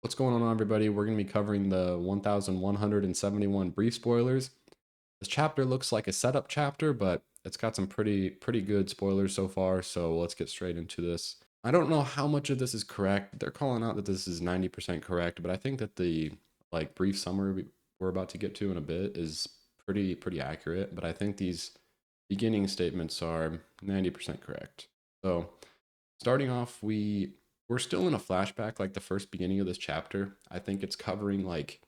What's going on, everybody? We're going to be covering the 1171 brief spoilers. This chapter looks like a setup chapter, but it's got some pretty good spoilers so far, so let's get straight into this. I don't know how much of this is correct. They're calling out that this is 90% correct, but I think that the brief summary we're about to get to in a bit is pretty accurate, but I think these beginning statements are 90% correct. So, starting off, we're still in a flashback, like the first beginning of this chapter. I think it's covering like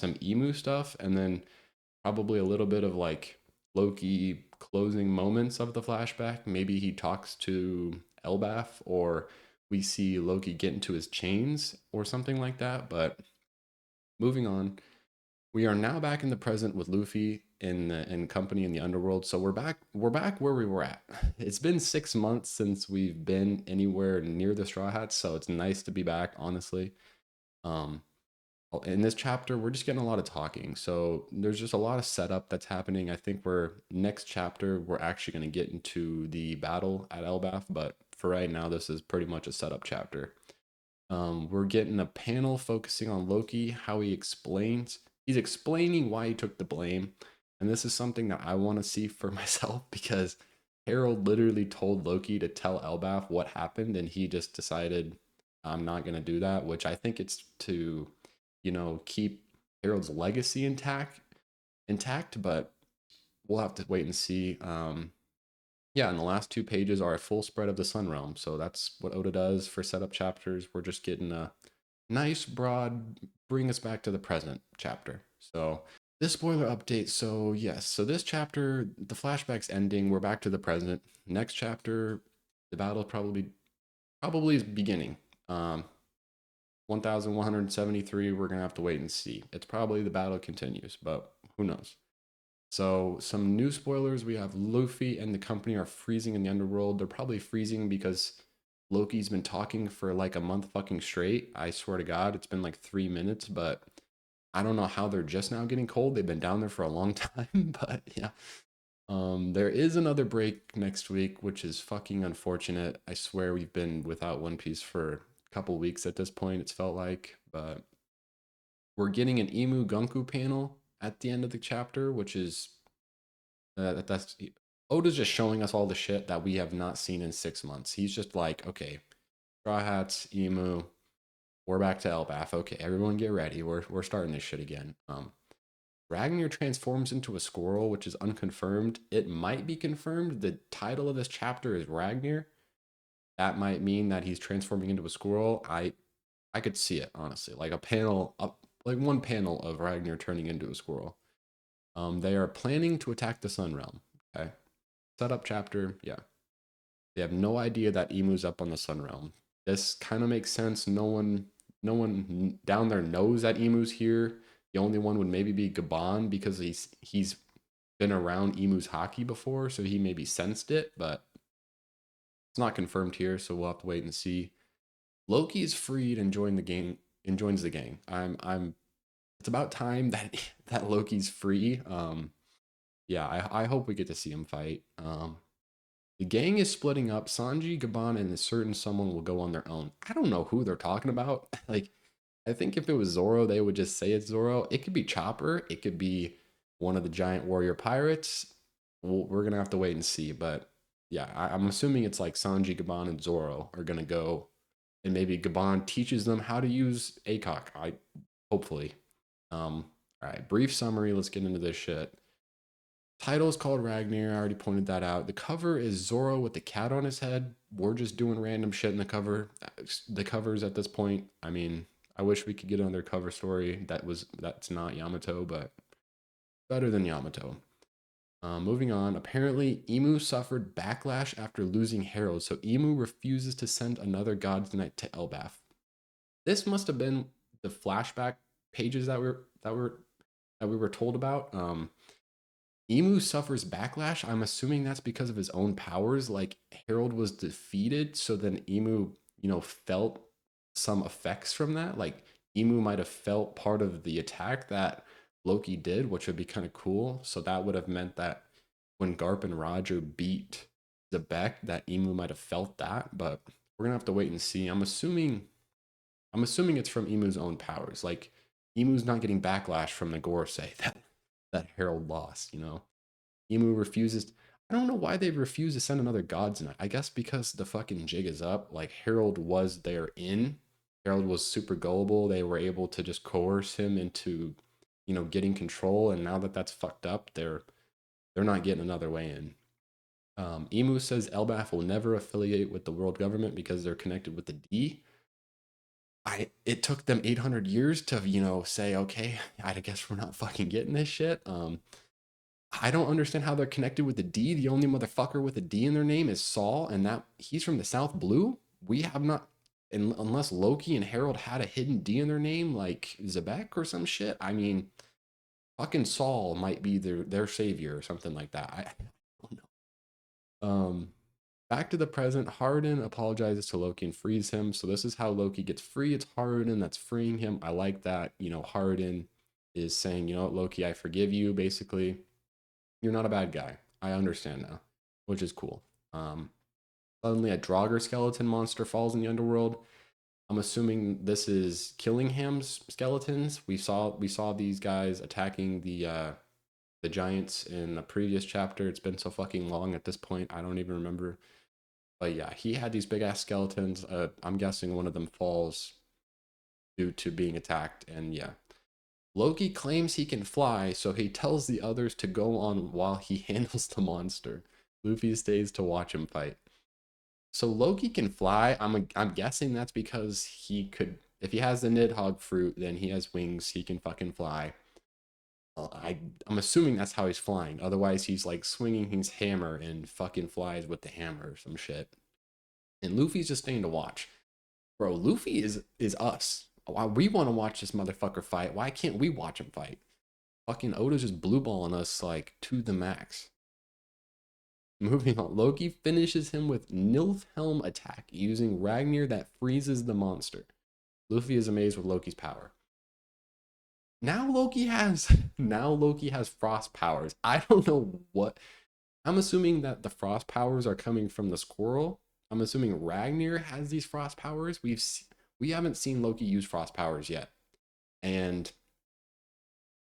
some emu stuff, and then probably a little bit of like Loki closing moments of the flashback. Maybe he talks to Elbaf, or we see Loki get into his chains or something like that. But moving on, we are now back in the present with Luffy in company in the underworld. So we're back where we were at. It's been 6 months since we've been anywhere near the Straw Hats, so it's nice to be back, honestly. Um, in this chapter, we're just getting a lot of talking. So there's just a lot of setup that's happening. I think we're next chapter we're actually going to get into the battle at Elbaf, but for right now, this is pretty much a setup chapter. We're getting a panel focusing on Loki, how he's explaining why he took the blame. And this is something that I want to see for myself because Harold literally told Loki to tell Elbaf what happened, and he just decided, I'm not going to do that, which I think it's to, keep Harold's legacy intact, but we'll have to wait and see. Yeah, and the last two pages are a full spread of the Sun Realm. So that's what Oda does for setup chapters. We're just getting a nice, broad, bring us back to the present chapter. So this spoiler update. So yes, so this chapter, the flashback's ending. We're back to the present. Next chapter, the battle probably is beginning. 1173. We're gonna have to wait and see. It's probably the battle continues, but who knows? So, some new spoilers, we have Luffy and the company are freezing in the underworld. They're probably freezing because Loki's been talking for like a month fucking straight. I swear to God, it's been like 3 minutes, but I don't know how they're just now getting cold. They've been down there for a long time, but yeah. There is another break next week, which is fucking unfortunate. I swear we've been without One Piece for a couple weeks at this point, it's felt like, but we're getting an Emu Gunku panel at the end of the chapter, which is that's Oda's just showing us all the shit that we have not seen in 6 months. He's just like, okay, Straw Hats, Emu, we're back to Elbaf. Okay, everyone get ready. We're starting this shit again. Ragnar transforms into a squirrel, which is unconfirmed. It might be confirmed. The title of this chapter is Ragnar. That might mean that he's transforming into a squirrel. I could see it honestly, like a panel up, like one panel of Ragnar turning into a squirrel. They are planning to attack the Sun Realm. Okay, setup chapter. Yeah, they have no idea that Emu's up on the Sun Realm. This kind of makes sense. No one down there knows that Emu's here. The only one would maybe be Gabon because he's been around Emu's hockey before, so he maybe sensed it, but it's not confirmed here, so we'll have to wait and see. Loki is freed and joins the gang. I'm it's about time that that Loki's free. Yeah, I hope we get to see him fight. The gang is splitting up. Sanji, Gabon, and a certain someone will go on their own. I don't know who they're talking about. Like, I think if it was Zoro, they would just say it's Zoro. It could be Chopper. It could be one of the giant warrior pirates. We're gonna have to wait and see. But yeah, I'm assuming it's like Sanji, Gabon, and Zoro are gonna go, and maybe Gabon teaches them how to use ACOG. I hopefully. All right, brief summary. Let's get into this shit. Title is called Ragnar. I already pointed that out. The cover is Zoro with the cat on his head. We're just doing random shit in the cover. The covers at this point. I mean, I wish we could get another cover story that's not Yamato, but better than Yamato. Moving on. Apparently, Emu suffered backlash after losing Harold, so Emu refuses to send another God's Knight to Elbaf. This must have been the flashback pages that we were told about. Emu suffers backlash. I'm assuming that's because of his own powers. Like Harold was defeated, so then Emu, felt some effects from that. Like Emu might have felt part of the attack that Loki did, which would be kind of cool. So that would have meant that when Garp and Roger beat Zebek, that Emu might have felt that. But we're gonna have to wait and see. I'm assuming I'm assuming it's from Emu's own powers. Like Emu's not getting backlash from the Gorosei that Harold lost, you know. Emu refuses. I don't know why they refuse to send another God's Knight. I guess because the fucking jig is up. Like Harold was their in. Harold was super gullible. They were able to just coerce him into, you know, getting control. And now that that's fucked up, they're not getting another way in. Emu says Elbaf will never affiliate with the world government because they're connected with the D. It took them 800 years to, you know, say, okay, I guess we're not fucking getting this shit. I don't understand how they're connected with the D. The only motherfucker with a D in their name is Saul, and that he's from the South Blue. We have not, unless Loki and Harold had a hidden D in their name, like Zebek or some shit. I mean, fucking Saul might be their savior or something like that. I don't know. Back to the present, Harden apologizes to Loki and frees him. So this is how Loki gets free. It's Harden that's freeing him. I like that. You know, Harden is saying, you know what, Loki, I forgive you. Basically, you're not a bad guy. I understand now, which is cool. Suddenly, a Draugr skeleton monster falls in the underworld. I'm assuming this is Killingham's skeletons. We saw these guys attacking the giants in a previous chapter. It's been so fucking long at this point. I don't even remember. But yeah, he had these big ass skeletons. I'm guessing one of them falls due to being attacked. And yeah, Loki claims he can fly, so he tells the others to go on while he handles the monster. Luffy stays to watch him fight. So Loki can fly. I'm guessing that's because he could. If he has the Nidhogg fruit, then he has wings. He can fucking fly. I'm assuming that's how he's flying. Otherwise, he's like swinging his hammer and fucking flies with the hammer or some shit. And Luffy's just staying to watch. Bro, Luffy is us. Why we want to watch this motherfucker fight? Why can't we watch him fight? Fucking Oda's just blue balling us like to the max. Moving on, Loki finishes him with Nilfhelm attack using Ragnir that freezes the monster. Luffy is amazed with Loki's power. Now Loki has frost powers. I don't know what. I'm assuming that the frost powers are coming from the squirrel. I'm assuming Ragnir has these frost powers. We haven't seen Loki use frost powers yet. And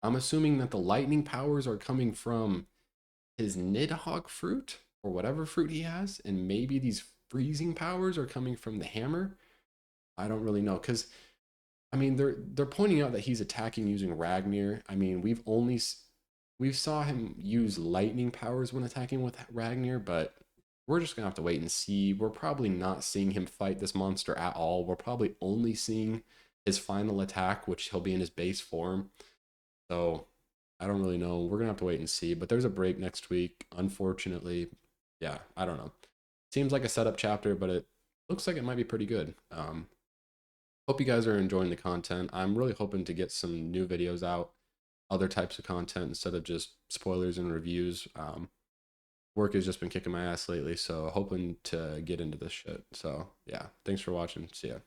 I'm assuming that the lightning powers are coming from his Nidhogg fruit or whatever fruit he has, and maybe these freezing powers are coming from the hammer. I don't really know because I mean they're pointing out that he's attacking using Ragnir. I mean we saw him use lightning powers when attacking with Ragnir, but we're just gonna have to wait and see. We're probably not seeing him fight this monster at all. We're probably only seeing his final attack, which he'll be in his base form. So I don't really know. We're gonna have to wait and see. But there's a break next week, unfortunately. Yeah, I don't know. Seems like a setup chapter, but it looks like it might be pretty good. Hope you guys are enjoying the content. I'm really hoping to get some new videos out, other types of content instead of just spoilers and reviews. Work has just been kicking my ass lately, so hoping to get into this shit. So yeah, thanks for watching. See ya.